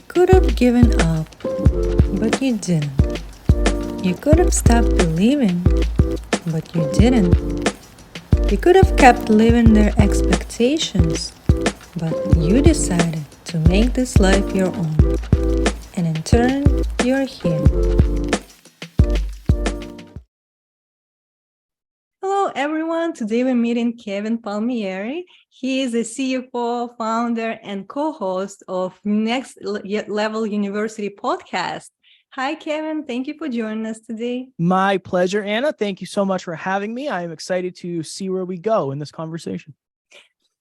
could have given up, but you didn't. You could have stopped believing, but you didn't. You could have kept living their expectations, but you decided to make this life your own. And in turn, you're here. Hello, everyone. Today we're meeting Kevin Palmieri. He is a CFO, founder, and co-host of Next Level University podcast. Hi, Kevin. Thank you for joining us today. My pleasure, Anna. Thank you so much for having me. I am excited to see where we go in this conversation.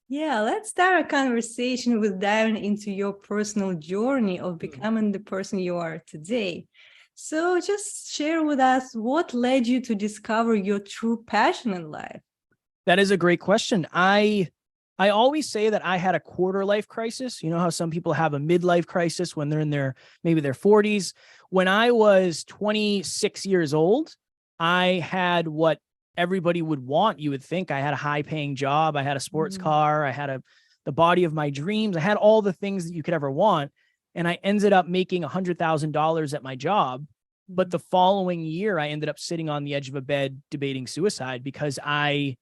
Yeah, let's start our conversation with diving into your personal journey of becoming the person you are today. So just share with us what led you to discover your true passion in life. That is a great question. I always say that I had a quarter life crisis. You know how some people have a midlife crisis when they're in maybe their 40s. When I was 26 years old, I had what everybody would want. You would think I had a high paying job. I had a sports car. I had the body of my dreams. I had all the things that you could ever want. And I ended up making $100,000 at my job. But the following year, I ended up sitting on the edge of a bed debating suicide because I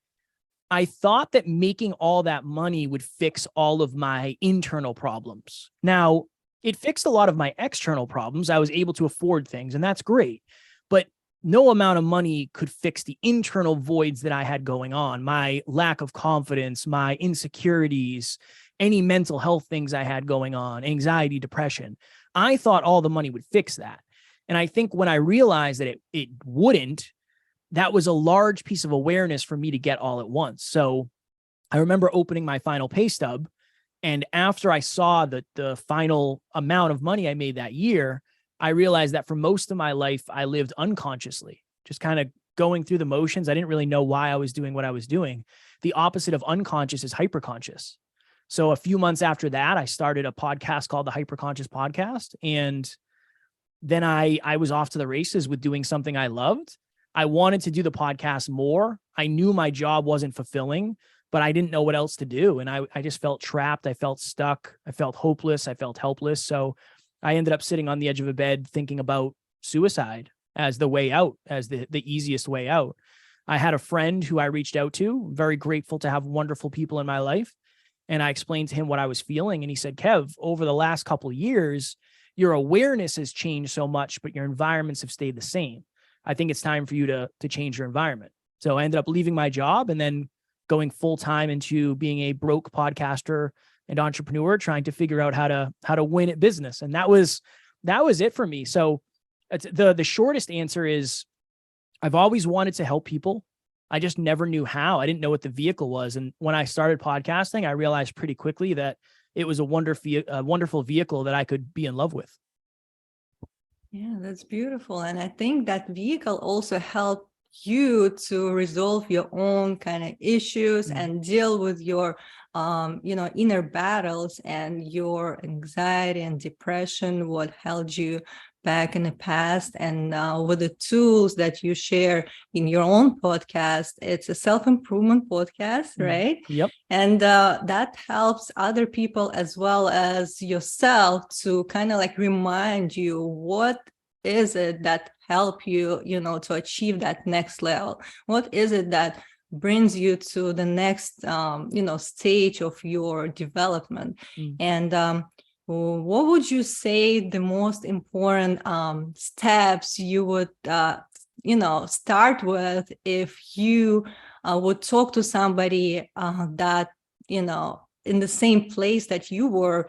thought that making all that money would fix all of my internal problems. Now, it fixed a lot of my external problems. I was able to afford things, and that's great. But no amount of money could fix the internal voids that I had going on, my lack of confidence, my insecurities, any mental health things I had going on, anxiety, depression. I thought all the money would fix that. And I think when I realized that it wouldn't, that was a large piece of awareness for me to get all at once. So I remember opening my final pay stub. And after I saw the final amount of money I made that year, I realized that for most of my life, I lived unconsciously, just kind of going through the motions. I didn't really know why I was doing what I was doing. The opposite of unconscious is hyperconscious. So a few months after that, I started a podcast called the Hyperconscious Podcast. And then I was off to the races with doing something I loved. I wanted to do the podcast more. I knew my job wasn't fulfilling, but I didn't know what else to do. And I just felt trapped. I felt stuck. I felt hopeless. I felt helpless. So I ended up sitting on the edge of a bed thinking about suicide as the way out, as the easiest way out. I had a friend who I reached out to, very grateful to have wonderful people in my life. And I explained to him what I was feeling. And he said, Kev, over the last couple of years, your awareness has changed so much, but your environments have stayed the same. I think it's time for you to change your environment. So I ended up leaving my job and then going full time into being a broke podcaster and entrepreneur, trying to figure out how to win at business. And that was it for me. So the shortest answer is I've always wanted to help people. I just never knew how. I didn't know what the vehicle was. And when I started podcasting, I realized pretty quickly that it was a wonderful vehicle that I could be in love with. Yeah, that's beautiful. And I think that vehicle also helped you to resolve your own kind of issues and deal with your, inner battles and your anxiety and depression, what held you back in the past. And with the tools that you share in your own podcast, it's a self-improvement podcast, right? Yep. And that helps other people as well as yourself to kind of like remind you what is it that help you, to achieve that next level? What is it that brings you to the next, stage of your development? And what would you say the most important steps you would, start with if you would talk to somebody that, in the same place that you were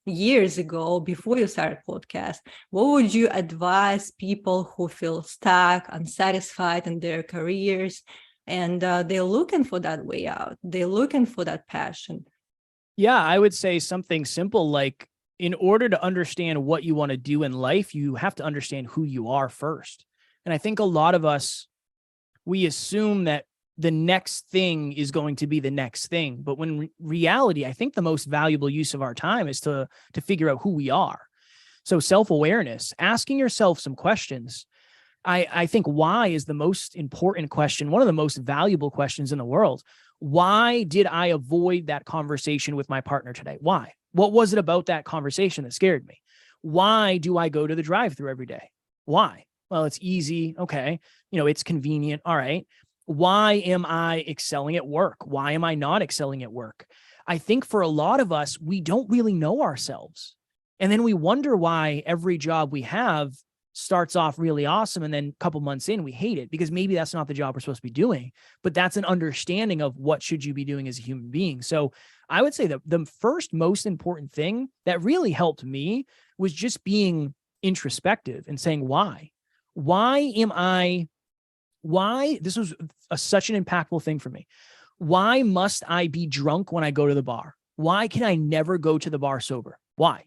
years ago before you started podcast? What would you advise people who feel stuck, unsatisfied in their careers, and they're looking for that way out? They're looking for that passion. Yeah, I would say something simple like, in order to understand what you want to do in life, you have to understand who you are first. And I think a lot of us, we assume that the next thing is going to be the next thing. But when reality, I think the most valuable use of our time is to figure out who we are. So self-awareness, asking yourself some questions. I think why is the most important question, one of the most valuable questions in the world. Why did I avoid that conversation with my partner today? Why? What was it about that conversation that scared me? Why do I go to the drive-thru every day? Why? Well, it's easy. Okay. It's convenient. All right. Why am I excelling at work? Why am I not excelling at work? I think for a lot of us, we don't really know ourselves. And then we wonder why every job we have starts off really awesome. And then a couple months in, we hate it because maybe that's not the job we're supposed to be doing, but that's an understanding of what should you be doing as a human being. So I would say that the first most important thing that really helped me was just being introspective and saying, why this was such an impactful thing for me. Why must I be drunk when I go to the bar? Why can I never go to the bar sober? Why?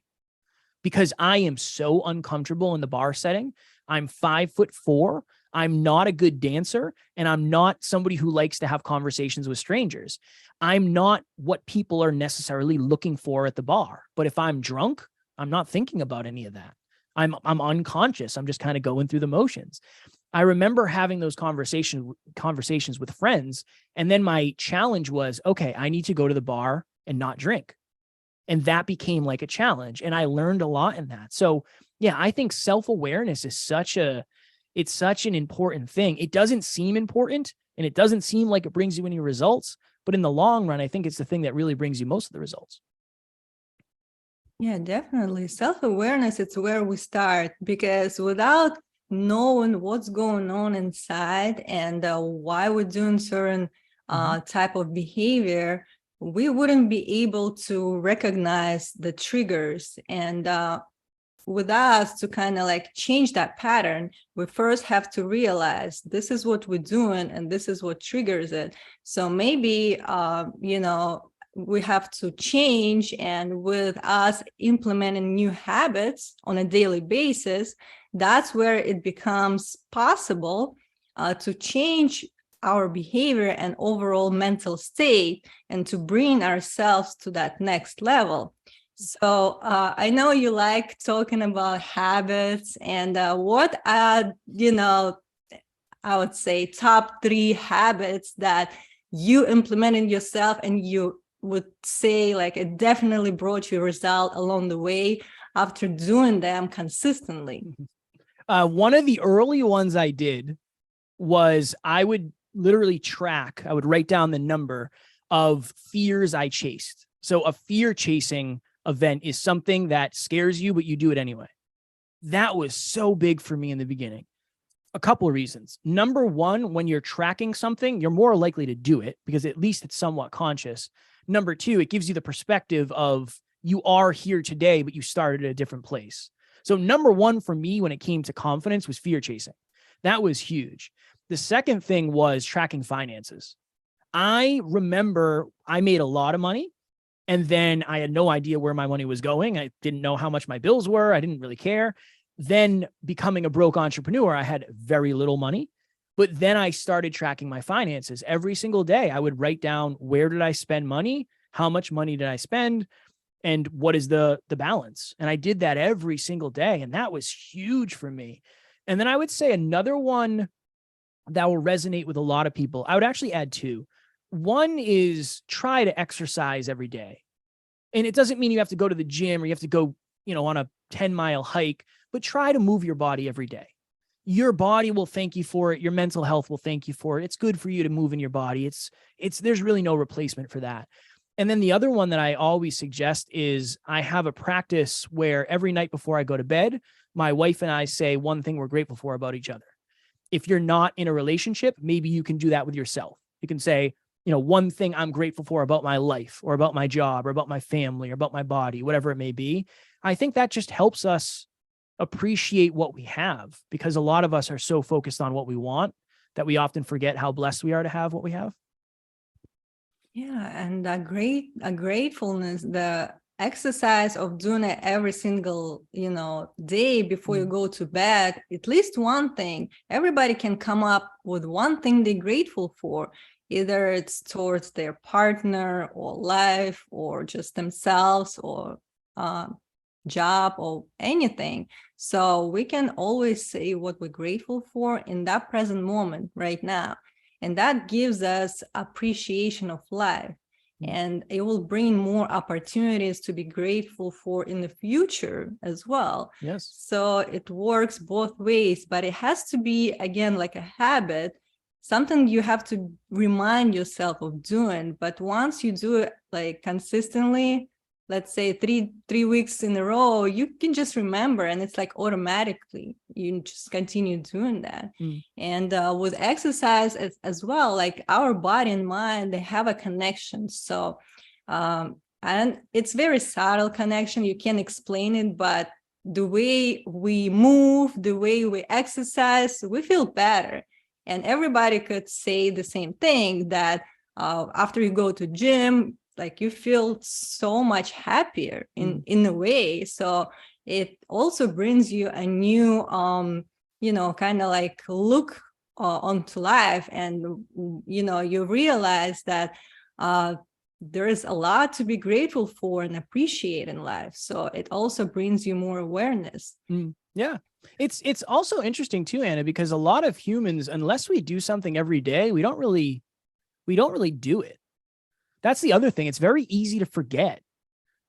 Because I am so uncomfortable in the bar setting. I'm 5'4". I'm not a good dancer, and I'm not somebody who likes to have conversations with strangers. I'm not what people are necessarily looking for at the bar. But if I'm drunk, I'm not thinking about any of that. I'm unconscious. I'm just kind of going through the motions. I remember having those conversations with friends, and then my challenge was, okay, I need to go to the bar and not drink. And that became like a challenge. And I learned a lot in that. So yeah, I think self-awareness is such an important thing. It doesn't seem important, and it doesn't seem like it brings you any results, but in the long run, I think it's the thing that really brings you most of the results. Yeah, definitely. Self-awareness, it's where we start, because without knowing what's going on inside and why we're doing certain type of behavior, we wouldn't be able to recognize the triggers. And with us to kind of like change that pattern, we first have to realize this is what we're doing and this is what triggers it. So maybe, we have to change, and with us implementing new habits on a daily basis, that's where it becomes possible to change our behavior and overall mental state, and to bring ourselves to that next level. So I know you like talking about habits, and what are, I would say top 3 habits that you implemented yourself and you would say like it definitely brought you a result along the way after doing them consistently? One of the early ones I did was I would literally I would write down the number of fears I chased. So a fear chasing event is something that scares you, but you do it anyway. That was so big for me in the beginning. A couple of reasons. Number one, when you're tracking something, you're more likely to do it because at least it's somewhat conscious. Number two, it gives you the perspective of you are here today, but you started at a different place. So number one for me when it came to confidence was fear chasing. That was huge. The second thing was tracking finances. I remember I made a lot of money, and then I had no idea where my money was going. I didn't know how much my bills were. I didn't really care. Then becoming a broke entrepreneur, I had very little money. But then I started tracking my finances every single day. I would write down, where did I spend money? How much money did I spend? And what is the balance? And I did that every single day. And that was huge for me. And then I would say another one that will resonate with a lot of people, I would actually add 2. One is try to exercise every day. And it doesn't mean you have to go to the gym or you have to go, on a 10-mile hike, but try to move your body every day. Your body will thank you for it. Your mental health will thank you for it. It's good for you to move in your body. There's really no replacement for that. And then the other one that I always suggest is I have a practice where every night before I go to bed, my wife and I say one thing we're grateful for about each other. If you're not in a relationship, maybe you can do that with yourself. You can say, one thing I'm grateful for about my life or about my job or about my family or about my body, whatever it may be. I think that just helps us appreciate what we have, because a lot of us are so focused on what we want that we often forget how blessed we are to have what we have. Yeah, and a gratefulness, the exercise of doing it every single, day before you go to bed, at least one thing. Everybody can come up with one thing they're grateful for. Either it's towards their partner or life or just themselves or job or anything. So we can always say what we're grateful for in that present moment right now. And that gives us appreciation of life. and it will bring more opportunities to be grateful for in the future as well. Yes. So it works both ways, but it has to be, again, like a habit, something you have to remind yourself of doing. But once you do it like consistently, let's say three weeks in a row, you can just remember, and it's like automatically you just continue doing that. And with exercise as well, like our body and mind, they have a connection. So and it's very subtle connection, you can't explain it, but the way we move, the way we exercise, we feel better. And everybody could say the same thing, that after you go to gym, like you feel so much happier in a way. So it also brings you a new, kind of like look onto life. And, you realize that there is a lot to be grateful for and appreciate in life. So it also brings you more awareness. Yeah. It's also interesting too, Anna, because a lot of humans, unless we do something every day, we don't really do it. That's the other thing. It's very easy to forget,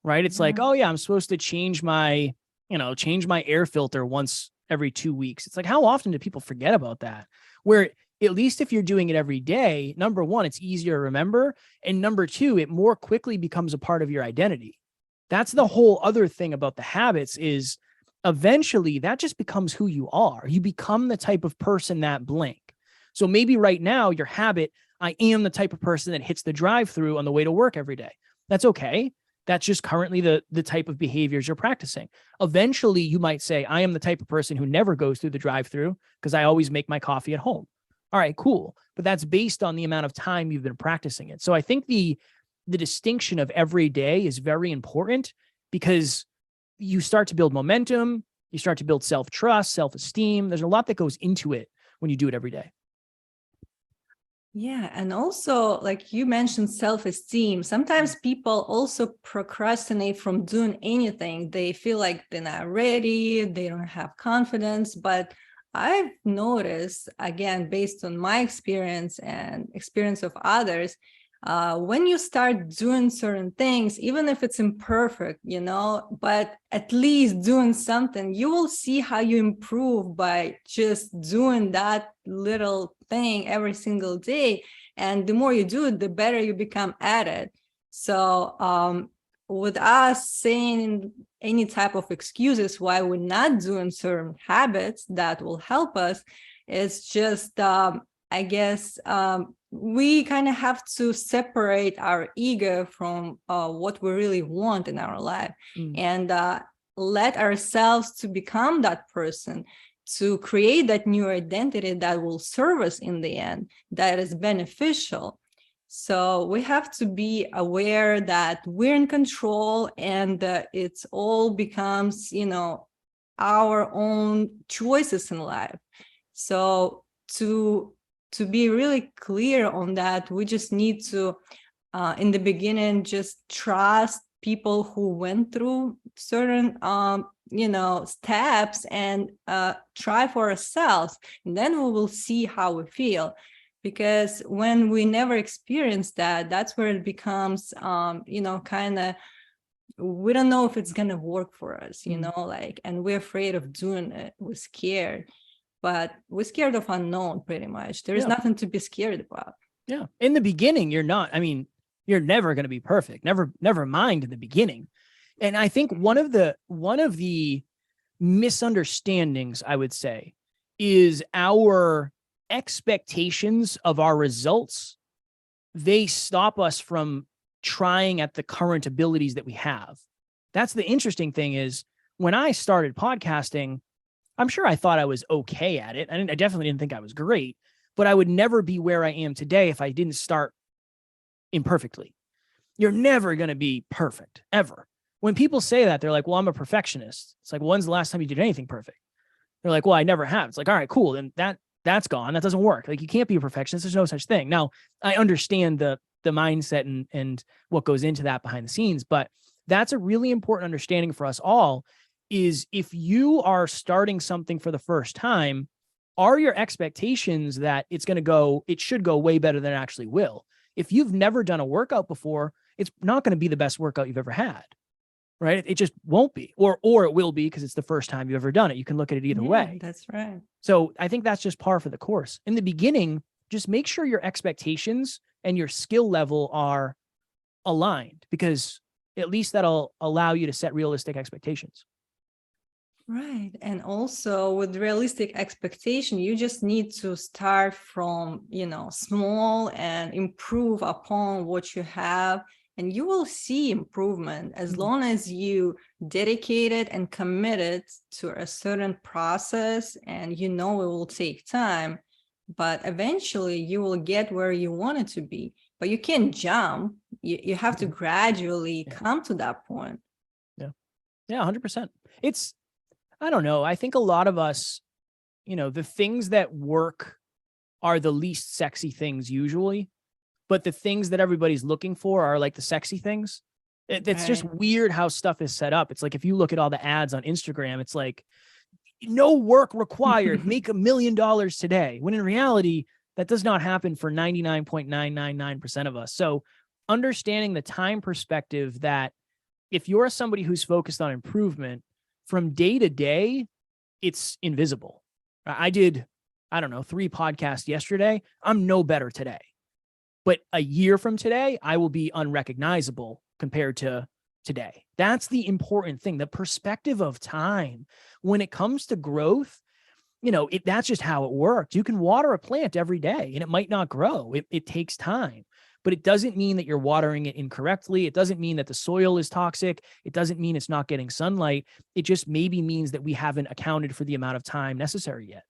right? It's like, oh yeah, I'm supposed to change my air filter once every 2 weeks. It's like, how often do people forget about that? Where at least if you're doing it every day, number one, it's easier to remember. And number two, it more quickly becomes a part of your identity. That's the whole other thing about the habits, is eventually that just becomes who you are. You become the type of person that blank. So maybe right now your habit, I am the type of person that hits the drive-through on the way to work every day. That's okay. That's just currently the type of behaviors you're practicing. Eventually, you might say, I am the type of person who never goes through the drive-through because I always make my coffee at home. All right, cool. But that's based on the amount of time you've been practicing it. So I think the distinction of every day is very important, because you start to build momentum, you start to build self-trust, self-esteem. There's a lot that goes into it when you do it every day. Yeah. And also, like you mentioned, self-esteem. Sometimes people also procrastinate from doing anything. They feel like they're not ready, they don't have confidence. But I've noticed, again, based on my experience and experience of others, when you start doing certain things, even if it's imperfect, but at least doing something, you will see how you improve by just doing that little thing every single day. And the more you do it, the better you become at it. So with us saying any type of excuses why we're not doing certain habits that will help us, it's just, I guess, we kind of have to separate our ego from what we really want in our life, and let ourselves to become that person, to create that new identity that will serve us in the end, that is beneficial. So we have to be aware that we're in control, and it's all becomes, our own choices in life. So to be really clear on that, we just need to, in the beginning, just trust people who went through certain, steps, and try for ourselves. And then we will see how we feel. Because when we never experience that, that's where it becomes, kind of, we don't know if it's going to work for us, and we're afraid of doing it. We're scared. But we're scared of unknown, pretty much. There's nothing to be scared about. Yeah. In the beginning, you're you're never going to be perfect. Never mind in the beginning. And I think one of the misunderstandings, I would say, is our expectations of our results. They stop us from trying at the current abilities that we have. That's the interesting thing, is when I started podcasting, I'm sure I thought I was okay at it. I definitely didn't think I was great, but I would never be where I am today if I didn't start imperfectly. You're never going to be perfect, ever. When people say that, they're like, well, I'm a perfectionist. It's like, well, when's the last time you did anything perfect? They're like, well, I never have. It's like, all right, cool. Then that's gone. That doesn't work. Like, you can't be a perfectionist. There's no such thing. Now, I understand the mindset and what goes into that behind the scenes, but that's a really important understanding for us all. Is if you are starting something for the first time, are your expectations that it should go way better than it actually will? If you've never done a workout before, it's not going to be the best workout you've ever had, right? It just won't be, or it will be because it's the first time you've ever done it. You can look at it either way. That's right. So I think that's just par for the course. In the beginning, just make sure your expectations and your skill level are aligned, because at least that'll allow you to set realistic expectations. Right. And also with realistic expectation, you just need to start from, small and improve upon what you have. And you will see improvement as long as you dedicated and committed to a certain process, and it will take time, but eventually you will get where you want it to be. But you can't jump. You have to gradually come to that point. Yeah. 100%. I don't know. I think a lot of us, the things that work are the least sexy things usually, but the things that everybody's looking for are like the sexy things. It's just weird how stuff is set up. It's like, if you look at all the ads on Instagram, it's like, no work required, make $1 million today. When in reality, that does not happen for 99.999% of us. So understanding the time perspective, that if you're somebody who's focused on improvement, from day to day, it's invisible. I did, 3 podcasts yesterday. I'm no better today. But a year from today, I will be unrecognizable compared to today. That's the important thing, the perspective of time. When it comes to growth, that's just how it works. You can water a plant every day and it might not grow. It takes time. But it doesn't mean that you're watering it incorrectly. It doesn't mean that the soil is toxic. It doesn't mean it's not getting sunlight. It just maybe means that we haven't accounted for the amount of time necessary yet.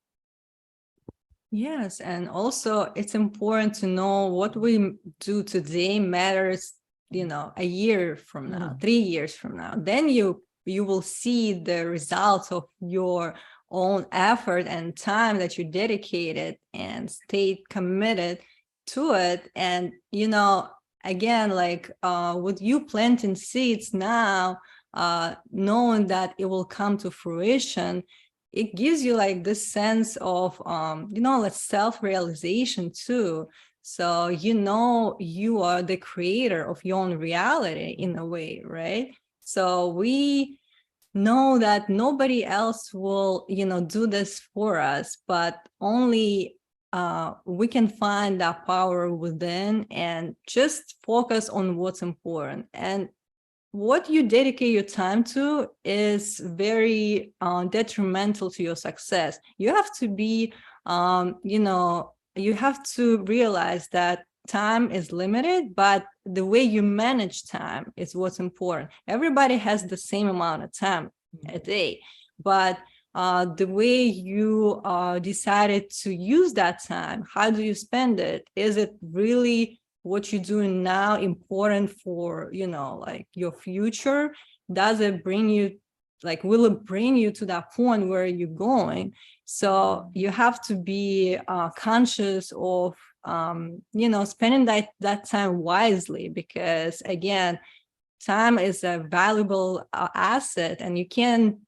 Yes. And also it's important to know what we do today matters, a year from now, 3 years from now. Then you will see the results of your own effort and time that you dedicated and stayed committed to it. And again, like with you planting seeds now, knowing that it will come to fruition, it gives you like this sense of like self-realization too. So you are the creator of your own reality in a way, right? So we know that nobody else will do this for us, but only we can find that power within and just focus on what's important. And what you dedicate your time to is very detrimental to your success. You have to be, you have to realize that time is limited, but the way you manage time is what's important. Everybody has the same amount of time a day, but the way you decided to use that time, how do you spend it? Is it really what you're doing now important for, like your future? Does it bring you, will it bring you to that point where you're going? So you have to be conscious of, spending that time wisely, because again, time is a valuable asset, and you can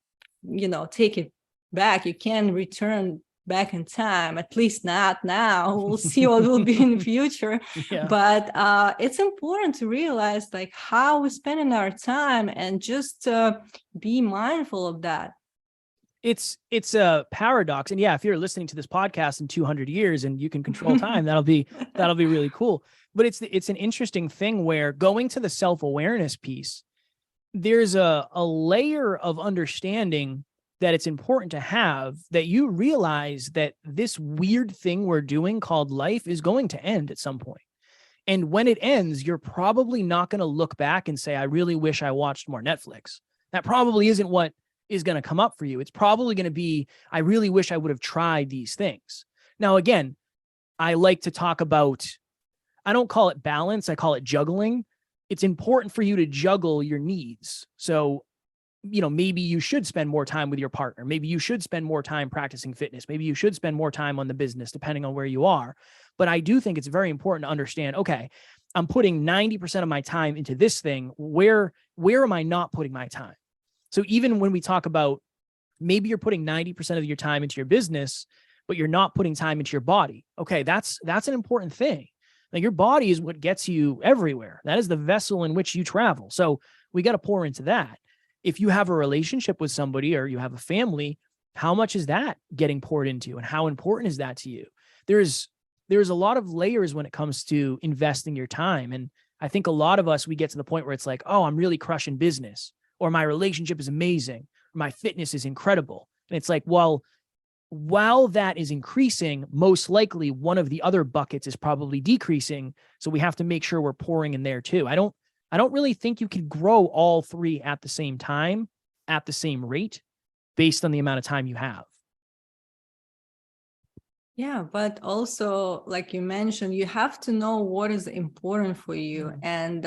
take it back. You can return back in time, at least not now. We'll see what will be in the future. But it's important to realize how we're spending our time and just be mindful of that. It's a paradox. And if you're listening to this podcast in 200 years and you can control time, that'll be really cool. But it's an interesting thing where, going to the self-awareness piece, there's a layer of understanding that it's important to have, that you realize that this weird thing we're doing called life is going to end at some point. And when it ends, you're probably not going to look back and say, I really wish I watched more Netflix. That probably isn't what is going to come up for you. It's probably going to be, I really wish I would have tried these things. Now, again, I like to talk about, I don't call it balance, I call it juggling. It's important for you to juggle your needs. So, maybe you should spend more time with your partner. Maybe you should spend more time practicing fitness. Maybe you should spend more time on the business, depending on where you are. But I do think it's very important to understand, okay, I'm putting 90% of my time into this thing. Where am I not putting my time? So even when we talk about, maybe you're putting 90% of your time into your business, but you're not putting time into your body. Okay, that's an important thing, Like your body is what gets you everywhere. That is the vessel in which you travel. So we got to pour into that. If you have a relationship with somebody or you have a family, how much is that getting poured into and how important is that to you? There's a lot of layers when it comes to investing your time. And I think a lot of us, we get to the point where it's like, oh, I'm really crushing business, or my relationship is amazing, or my fitness is incredible. And it's like, well, while that is increasing, most likely one of the other buckets is probably decreasing. So we have to make sure we're pouring in there too. I don't really think you can grow all three at the same time, at the same rate, based on the amount of time you have. Yeah, but also, like you mentioned, you have to know what is important for you and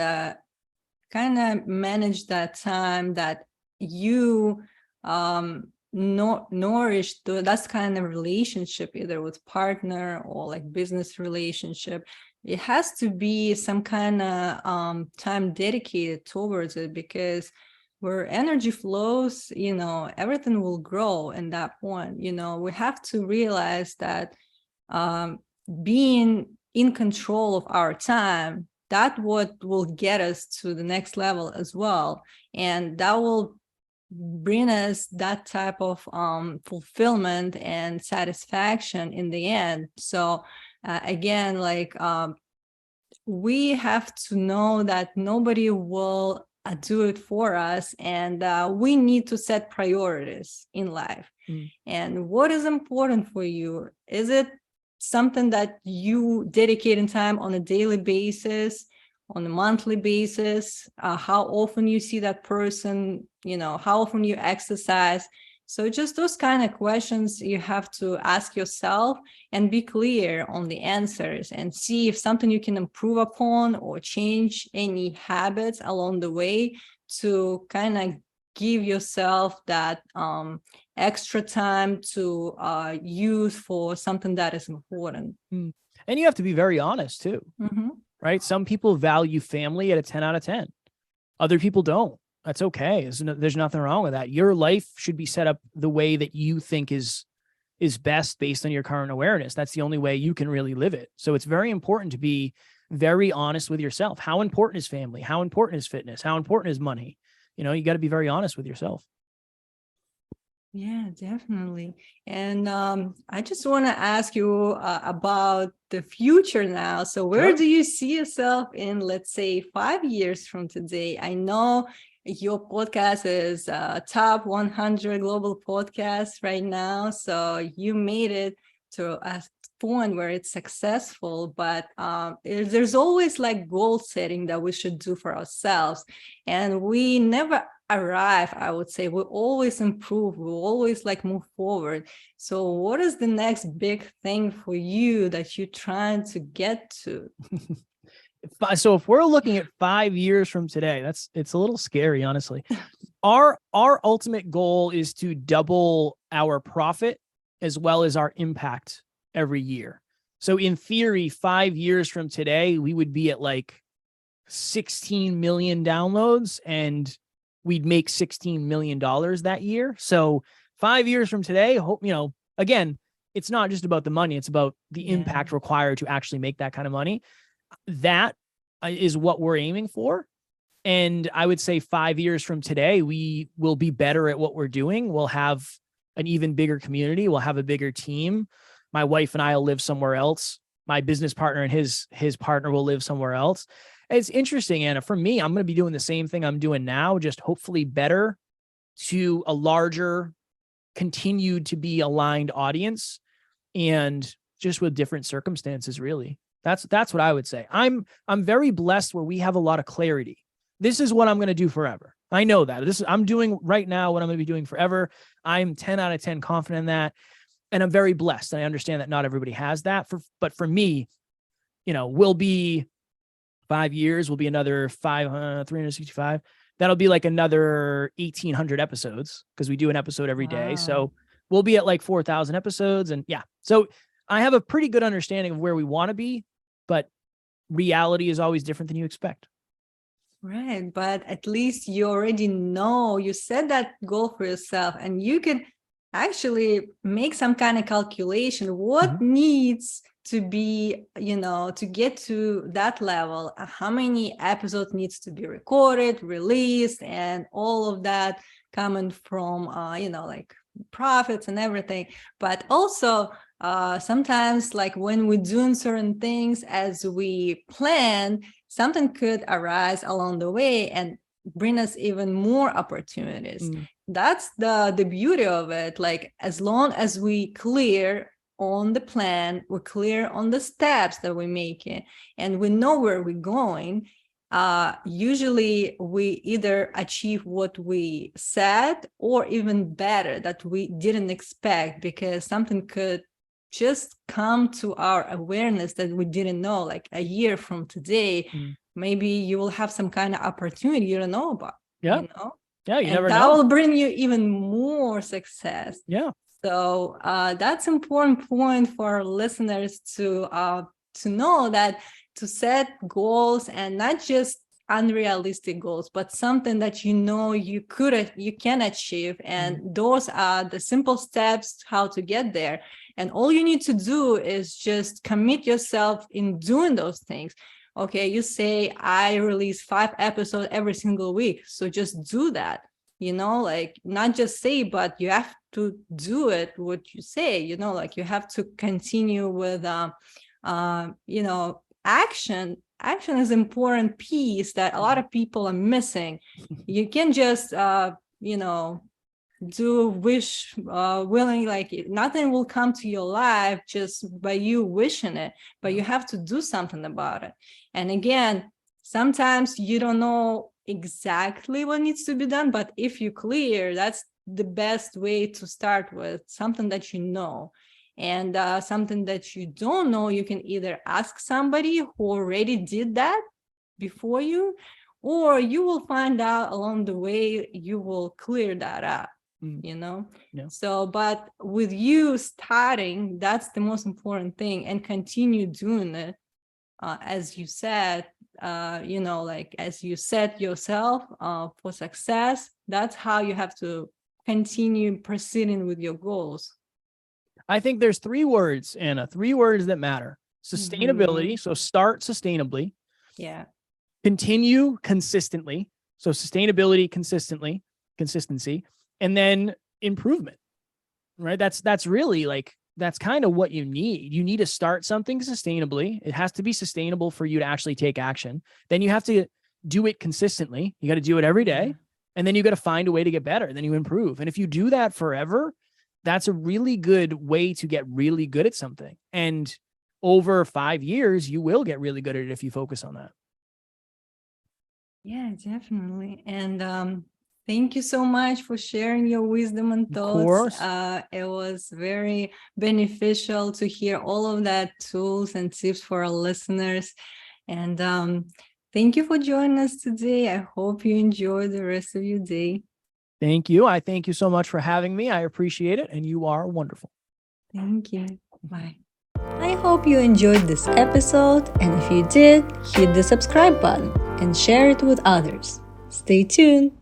kind of manage that time that you nourish that kind of relationship, either with partner or like business relationship. It has to be some kind of time dedicated towards it, because where energy flows, everything will grow in that point. We have to realize that being in control of our time, that what will get us to the next level as well. And that will bring us that type of fulfillment and satisfaction in the end. So again, like we have to know that nobody will do it for us, and we need to set priorities in life. And what is important for you? Is it something that you dedicate in time on a daily basis, on a monthly basis? How often you see that person, how often you exercise? So just those kind of questions you have to ask yourself and be clear on the answers, and see if something you can improve upon or change any habits along the way to kind of give yourself that extra time to use for something that is important. And you have to be very honest too, right? Some people value family at a 10 out of 10. Other people don't. That's okay. There's nothing wrong with that. Your life should be set up the way that you think is best based on your current awareness. That's the only way you can really live it. So it's very important to be very honest with yourself. How important is family? How important is fitness? How important is money? You got to be very honest with yourself. Yeah, definitely. And I just want to ask you about the future now. So where do you see yourself in, let's say, 5 years from today? I know your podcast is top 100 global podcasts right now. So you made it to a point where it's successful, but there's always like goal setting that we should do for ourselves. And we never arrive, I would say. We always improve. We always like move forward. So what is the next big thing for you that you're trying to get to? So if we're looking at 5 years from today, it's a little scary, honestly. Our ultimate goal is to double our profit as well as our impact every year. So in theory, 5 years from today, we would be at like 16 million downloads and we'd make $16 million that year. So 5 years from today, again, it's not just about the money. It's about the impact required to actually make that kind of money. That is what we're aiming for. And I would say 5 years from today, we will be better at what we're doing. We'll have an even bigger community. We'll have a bigger team. My wife and I will live somewhere else. My business partner and his partner will live somewhere else. It's interesting, Anna. For me, I'm going to be doing the same thing I'm doing now, just hopefully better to a larger, continued to be aligned audience, and just with different circumstances, really. That's what I would say. I'm very blessed where we have a lot of clarity. This is what I'm going to do forever. I know that. I'm doing right now what I'm going to be doing forever. I'm 10 out of 10 confident in that. And I'm very blessed. And I understand that not everybody has that. But for me, we'll be 5 years, will be another 365. That'll be like another 1,800 episodes because we do an episode every day. So we'll be at like 4,000 episodes. And yeah, so I have a pretty good understanding of where we want to be, but reality is always different than you expect. Right. But at least you already know, you set that goal for yourself, and you can actually make some kind of calculation. What needs to be, to get to that level, how many episodes needs to be recorded, released, and all of that coming from, like profits and everything. But also sometimes, like when we're doing certain things as we plan, something could arise along the way and bring us even more opportunities. That's the beauty of it. Like, as long as we clear on the plan, we're clear on the steps that we're making, and we know where we're going, usually we either achieve what we said or even better that we didn't expect, because something could just come to our awareness that we didn't know. Like a year from today, maybe you will have some kind of opportunity you don't know about. Yeah. You never know. That will bring you even more success. Yeah. So that's important point for our listeners to know, that to set goals, and not just unrealistic goals, but something that you can achieve, and those are the simple steps how to get there. And all you need to do is just commit yourself in doing those things. Okay, you say I release 5 episodes every single week, so just do that. Like, not just say, but you have to do it what you say. Like, you have to continue with action. Action is important piece that a lot of people are missing. You can just do willing, like nothing will come to your life just by you wishing it, but you have to do something about it. And again, sometimes you don't know exactly what needs to be done, but if you clear, that's the best way to start with something that and something that you don't know. You can either ask somebody who already did that before you, or you will find out along the way. You will clear that up. So, but with you starting, that's the most important thing, and continue doing it. As you said, like as you set yourself for success, that's how you have to continue proceeding with your goals. I think there's 3 words, Anna, 3 words that matter. Sustainability. So start sustainably. Yeah. Continue consistently. So sustainability, consistency, and then improvement, right? That's really like, that's kind of what you need. You need to start something sustainably. It has to be sustainable for you to actually take action. Then you have to do it consistently. You got to do it every day. And then you got to find a way to get better. Then you improve. And if you do that forever, that's a really good way to get really good at something. And over 5 years, you will get really good at it if you focus on that. Yeah, definitely. And thank you so much for sharing your wisdom and thoughts. Of course. It was very beneficial to hear all of that tools and tips for our listeners. And thank you for joining us today. I hope you enjoy the rest of your day. Thank you. I thank you so much for having me. I appreciate it. And you are wonderful. Thank you. Bye. I hope you enjoyed this episode. And if you did, hit the subscribe button and share it with others. Stay tuned.